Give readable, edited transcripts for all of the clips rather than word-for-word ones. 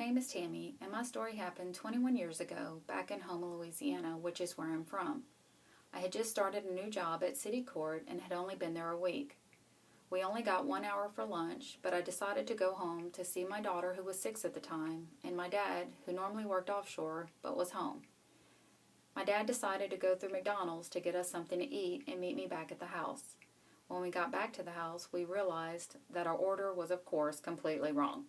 name is Tammy, and my story happened 21 years ago back in Houma, Louisiana, which is where I'm from. I had just started a new job at City Court and had only been there a week. We only got 1 hour for lunch, but I decided to go home to see my daughter, who was 6 at the time, and my dad, who normally worked offshore but was home. My dad decided to go through McDonald's to get us something to eat and meet me back at the house. When we got back to the house, we realized that our order was, of course, completely wrong.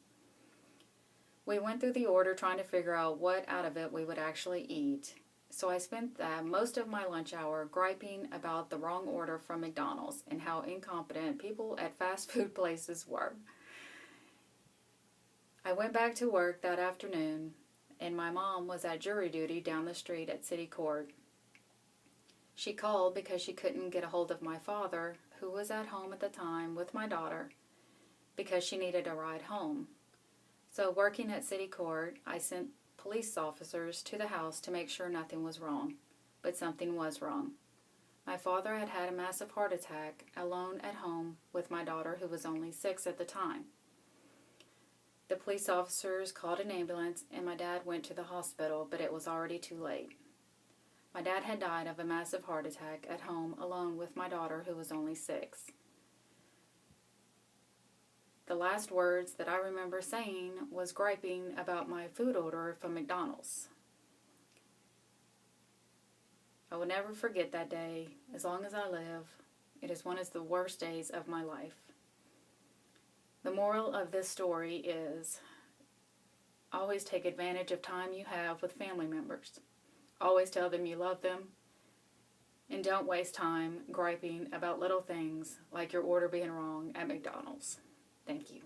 We went through the order trying to figure out what out of it we would actually eat. So I spent most of my lunch hour griping about the wrong order from McDonald's and how incompetent people at fast food places were. I went back to work that afternoon, and my mom was at jury duty down the street at City Court. She called because she couldn't get a hold of my father, who was at home at the time with my daughter, because she needed a ride home. So working at City Court, I sent police officers to the house to make sure nothing was wrong. But something was wrong. My father had had a massive heart attack alone at home with my daughter, who was only 6 at the time. The police officers called an ambulance and my dad went to the hospital, but it was already too late. My dad had died of a massive heart attack at home alone with my daughter, who was only 6. The last words that I remember saying was griping about my food order from McDonald's. I will never forget that day as long as I live. It is one of the worst days of my life. The moral of this story is always take advantage of time you have with family members. Always tell them you love them. And don't waste time griping about little things like your order being wrong at McDonald's. Thank you.